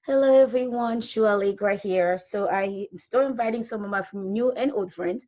Hello everyone, Shua Allegra here. So I still inviting some of my new and old friends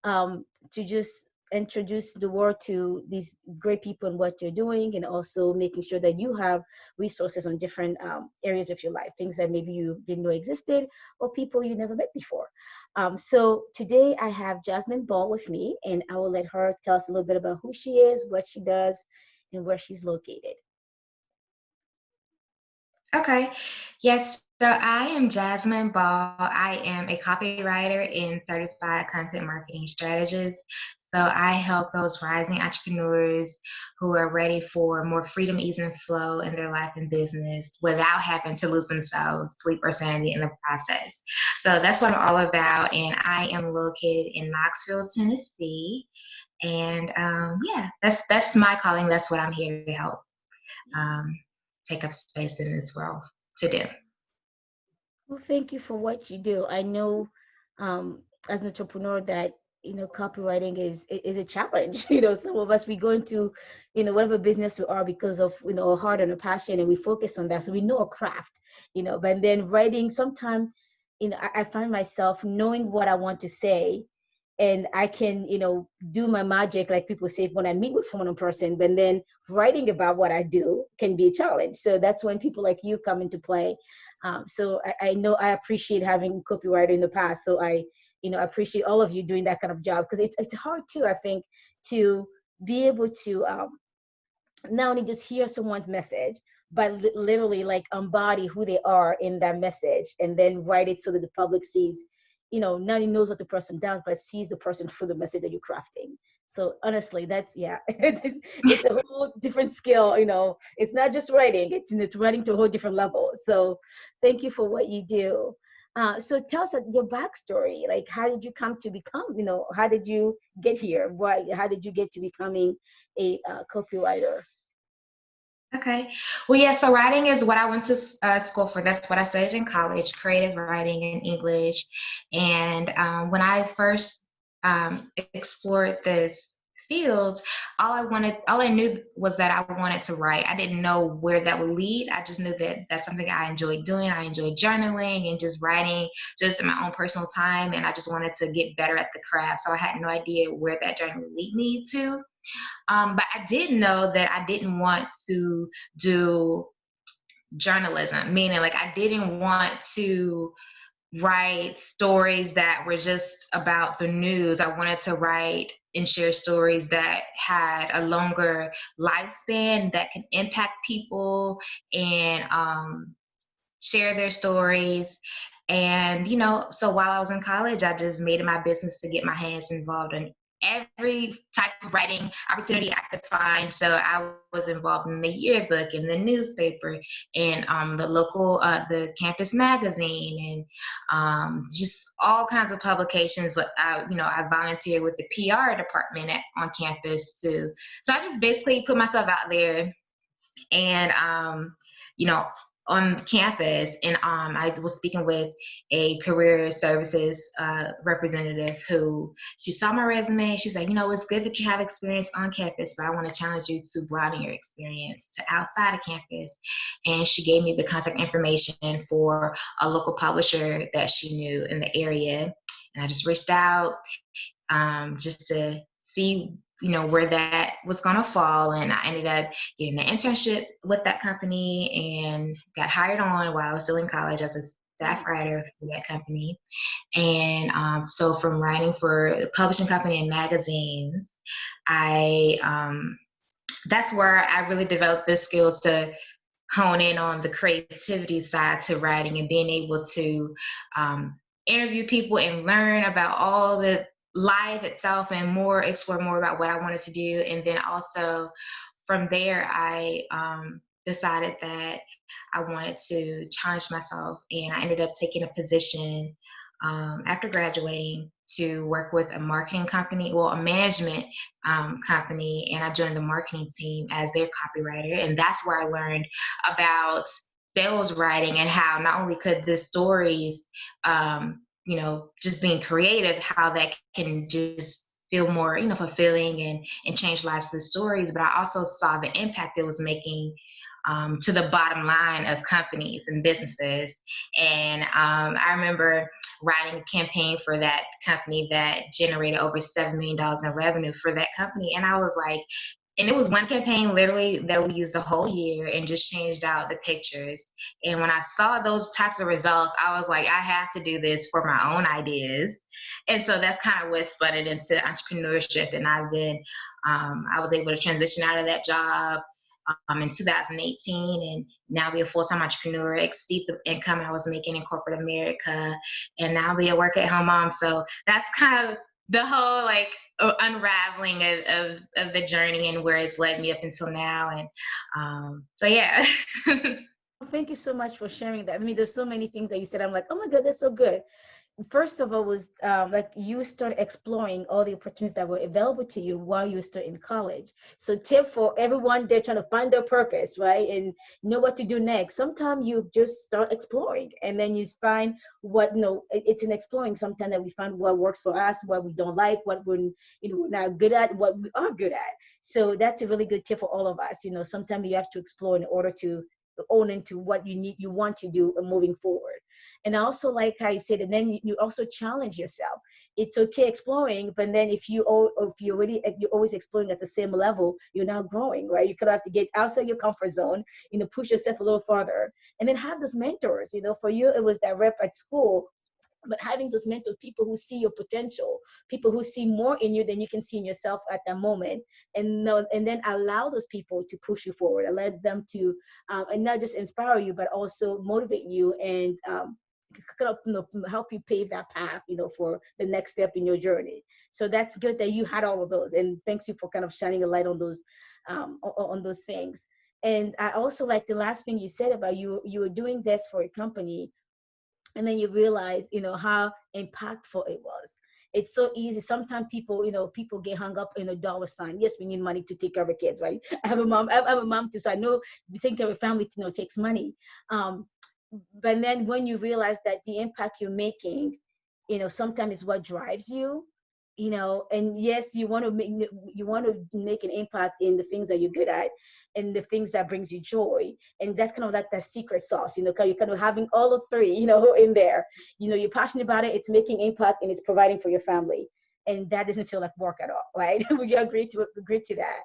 to just introduce the world to these great people and what they're doing, and also making sure that you have resources on different areas of your life, things that maybe you didn't know existed or people you never met before. So today I have Jasmine Ball with me, and I will let her tell us a little bit about who she is, what she does, and where she's located. Okay. Yes, so I am Jasmine Ball. I am a copywriter and certified content marketing strategist. So I help those rising entrepreneurs who are ready for more freedom, ease, and flow in their life and business without having to lose themselves, sleep, or sanity in the process. So that's what I'm all about. And I am located in Knoxville, Tennessee. And yeah, that's my calling. That's what I'm here to help um, take up space in this world to do. Well, thank you for what you do. I know, as an entrepreneur, that copywriting is a challenge. Some of us, we go into whatever business we are because of our heart and our passion, and we focus on that. So we know a craft. But then writing, sometimes, I find myself knowing what I want to say, and I can do my magic, like people say, when I meet with someone in person. But then writing about what I do can be a challenge. So that's when people like you come into play. So I know I appreciate having copywriter in the past. So I appreciate all of you doing that kind of job, because it's hard too, I think, to be able to not only just hear someone's message, but literally like embody who they are in that message, and then write it so that the public sees, not only knows what the person does, but sees the person through the message that you're crafting. So honestly, that's, yeah, it's a whole different skill. It's not just writing; it's writing to a whole different level. So thank you for what you do. So tell us your backstory. Like, how did you come to become? How did you get here? Why? How did you get to becoming a copywriter? Okay. Well, yeah, so writing is what I went to school for. That's what I studied in college, creative writing and English. And when I first explored this field, all I knew was that I wanted to write. I didn't know where that would lead. I just knew that that's something I enjoyed doing. I enjoyed journaling and just writing just in my own personal time. And I just wanted to get better at the craft. So I had no idea where that journey would lead me to. But I did know that I didn't want to do journalism, meaning like I didn't want to write stories that were just about the news. I wanted to write and share stories that had a longer lifespan that can impact people and share their stories. And, so while I was in college, I just made it my business to get my hands involved in every type of writing opportunity I could find. So I was involved in the yearbook, in the newspaper, in the campus magazine, and just all kinds of publications. I volunteered with the PR department on campus too. So I just basically put myself out there and you know on campus, and I was speaking with a career services representative who she saw my resume. She's like, it's good that you have experience on campus, but I want to challenge you to broaden your experience to outside of campus. And she gave me the contact information for a local publisher that she knew in the area, and I just reached out just to see where that was going to fall. And I ended up getting an internship with that company and got hired on while I was still in college as a staff Nice. writer for that company. And so from writing for a publishing company and magazines, I that's where I really developed the skill to hone in on the creativity side to writing, and being able to um, interview people and learn about all the life itself and explore more about what I wanted to do. And then also from there, I decided that I wanted to challenge myself, and I ended up taking a position after graduating to work with a marketing company, well, a management company, and I joined the marketing team as their copywriter. And that's where I learned about sales writing and how not only could the stories, just being creative, how that can just feel more, fulfilling and change lives through stories. But I also saw the impact it was making to the bottom line of companies and businesses. And I remember writing a campaign for that company that generated over $7 million in revenue for that company. And I was like, and it was one campaign literally that we used the whole year and just changed out the pictures. And when I saw those types of results, I was like, I have to do this for my own ideas. And so that's kind of what spun it into entrepreneurship. And I was able to transition out of that job in 2018 and now be a full-time entrepreneur, exceed the income I was making in corporate America, and now be a work-at-home mom. So that's kind of the whole like unraveling of the journey and where it's led me up until now. And so yeah. Thank you so much for sharing that. I mean, there's so many things that you said. I'm like, oh my God, that's so good. First of all was like you started exploring all the opportunities that were available to you while you were still in college. So tip for everyone, they're trying to find their purpose, right, and know what to do next. Sometimes you just start exploring and then you find what, it's in exploring sometimes that we find what works for us, what we don't like, what we're not good at, what we are good at. So that's a really good tip for all of us. Sometimes you have to explore in order to own into what you want to do moving forward. And I also like how you said, and then you also challenge yourself. It's okay exploring, but then if you're always exploring at the same level, you're not growing, right? You could have to get outside your comfort zone, push yourself a little farther, and then have those mentors. For you, it was that rep at school, but having those mentors, people who see your potential, people who see more in you than you can see in yourself at that moment, and then allow those people to push you forward, allow them to and not just inspire you but also motivate you and kind of help you pave that path for the next step in your journey. So that's good that you had all of those, and thanks you for kind of shining a light on those things. And I also like the last thing you said about you were doing this for a company, and then you realize how impactful it was. It's so easy. Sometimes people get hung up in a dollar sign. Yes, we need money to take care of our kids, right? I have a mom too, so I know taking care of a family takes money. But then when you realize that the impact you're making, sometimes is what drives you, and yes, you want to make an impact in the things that you're good at and the things that brings you joy. And that's kind of like that secret sauce, because you're kind of having all of three, in there. You're passionate about it, it's making impact, and it's providing for your family. And that doesn't feel like work at all, right? Would you agree to that?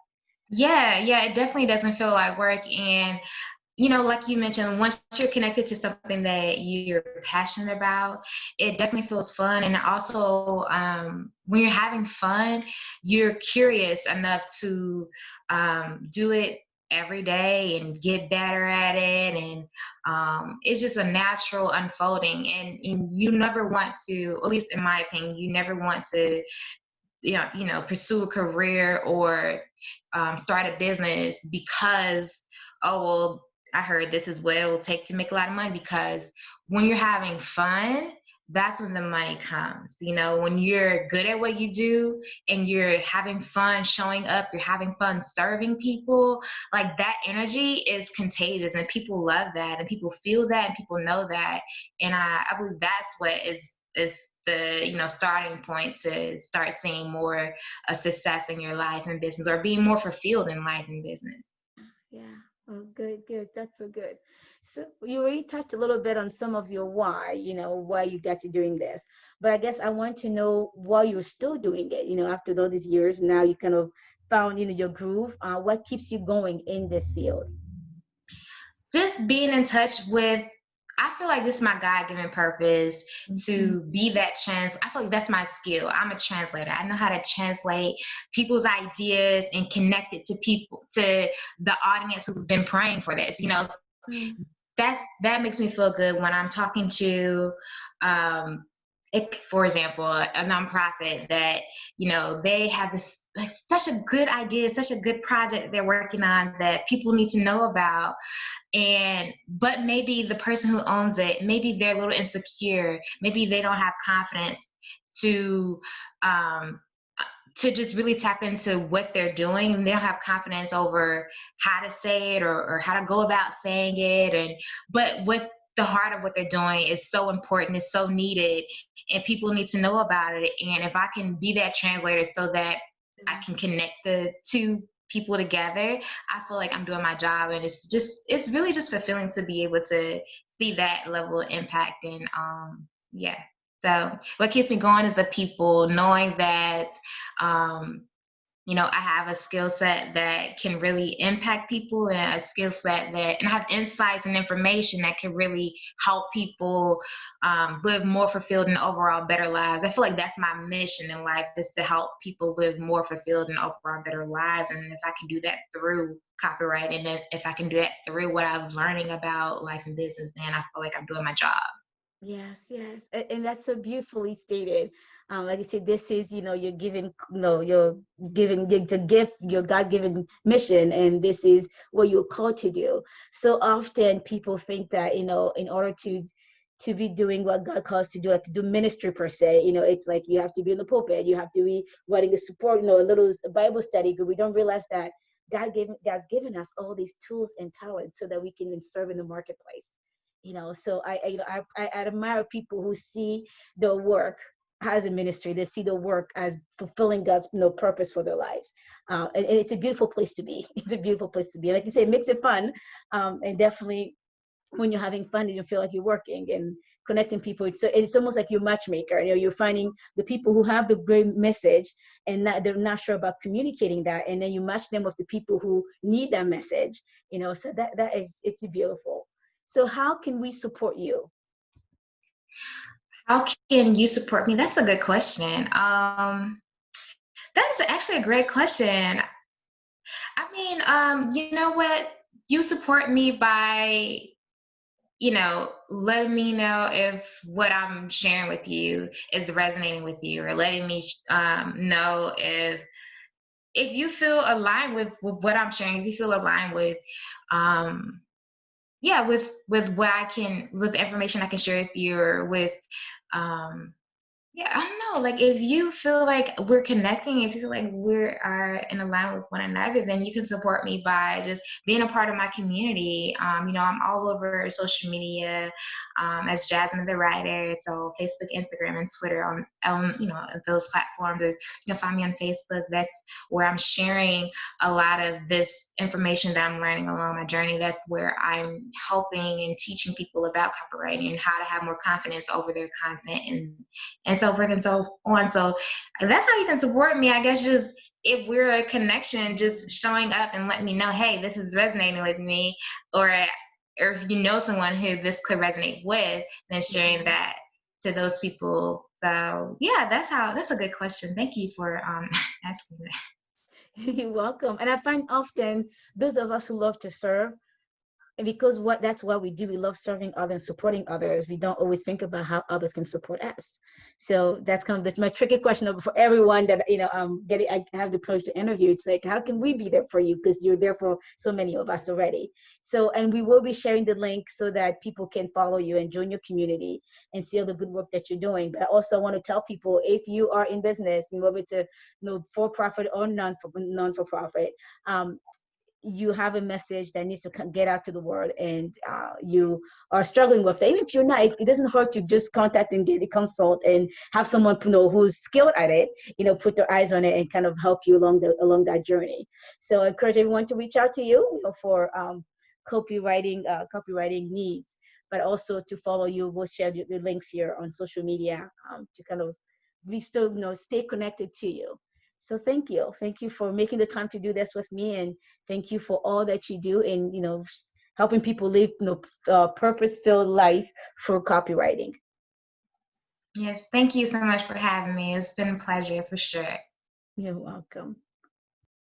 Yeah, it definitely doesn't feel like work. And like you mentioned, once you're connected to something that you're passionate about, it definitely feels fun. And also, when you're having fun, you're curious enough to do it every day and get better at it. And it's just a natural unfolding. And you never want to, at least in my opinion, you never want to pursue a career or start a business because, oh, well, I heard this is what it will take to make a lot of money. Because when you're having fun, that's when the money comes. When you're good at what you do and you're having fun showing up, you're having fun serving people, like that energy is contagious, and people love that, and people feel that, and people know that. And I believe that's what is the starting point to start seeing more success in your life and business, or being more fulfilled in life and business. Yeah. Oh, good, good. That's so good. So you already touched a little bit on some of your why you got to doing this. But I guess I want to know why you're still doing it. After all these years, now you kind of found, your groove. What keeps you going in this field? Just being in touch with, I feel like this is my God-given purpose, Mhm. to be that I feel like that's my skill. I'm a translator. I know how to translate people's ideas and connect it to people, to the audience who's been praying for this. Mm. That makes me feel good when I'm talking to, for example, a nonprofit that they have this, like, such a good idea, such a good project they're working on that people need to know about. But maybe the person who owns it, maybe they're a little insecure, maybe they don't have confidence to um, to just really tap into what they're doing, and they don't have confidence over how to say it, or how to go about saying it. But what the heart of what they're doing is so important, it's so needed, and people need to know about it. And if I can be that translator so that I can connect the two people together, I feel like I'm doing my job, and it's really just fulfilling to be able to see that level of impact. And yeah. So what keeps me going is the people, knowing that I have a skill set that can really impact people, and a skill set and I have insights and information that can really help people live more fulfilled and overall better lives. I feel like that's my mission in life, is to help people live more fulfilled and overall better lives. And if I can do that through copywriting, and if I can do that through what I'm learning about life and business, then I feel like I'm doing my job. Yes, yes, and that's so beautifully stated. Like you said, this is, you're giving, you're giving the gift, your God-given mission, and this is what you're called to do. So often people think that, in order to be doing what God calls to do, like to do ministry per se, it's like you have to be in the pulpit, you have to be writing a support, a little Bible study, but we don't realize that God's given us all these tools and talents so that we can even serve in the marketplace. So I admire people who see the work as a ministry. They see the work as fulfilling God's purpose for their lives, and it's a beautiful place to be. It's a beautiful place to be. Like you say, it makes it fun, and definitely when you're having fun, you feel like you're working and connecting people. It's almost like you're matchmaker. You're finding the people who have the great message, and they're not sure about communicating that, and then you match them with the people who need that message. So it's beautiful. So how can we support you? How can you support me? That's a good question. That's actually a great question. I mean, you know what? You support me by, letting me know if what I'm sharing with you is resonating with you, or letting me know if you feel aligned with what I'm sharing, if you feel aligned with, um, yeah, with what with the information I can share with you, or with, um, yeah, I don't know. Like, if you feel like we're connecting, if you feel like we are in alignment with one another, then you can support me by just being a part of my community. I'm all over social media, as Jasmine the Writer. So Facebook, Instagram, and Twitter, on those platforms. You can find me on Facebook. That's where I'm sharing a lot of this information that I'm learning along my journey. That's where I'm helping and teaching people about copywriting and how to have more confidence over their content, and so forth and so on. So that's how you can support me. I guess just if we're a connection, just showing up and letting me know, hey, this is resonating with me, or if you know someone who this could resonate with, then sharing that to those people. So yeah, that's a good question. Thank you for asking that. You're welcome. And I find often those of us who love to serve, and because that's what we do, we love serving others and supporting others, we don't always think about how others can support us. So that's kind of my tricky question for everyone that I have the approach to interview. It's like, how can we be there for you, because you're there for so many of us already. So, and we will be sharing the link so that people can follow you and join your community and see all the good work that you're doing. But I also want to tell people, if you are in business, whether it's a for profit or non for profit, you have a message that needs to get out to the world, and you are struggling with that. Even if you're not, it doesn't hurt to just contact and get a consult and have someone who's skilled at it, put their eyes on it and kind of help you along that journey. So I encourage everyone to reach out to you, for copywriting needs, but also to follow you. We'll share the links here on social media, to kind of we still stay connected to you. So thank you for making the time to do this with me, and thank you for all that you do in helping people live purpose-filled life through copywriting. Yes, thank you so much for having me. It's been a pleasure for sure. You're welcome.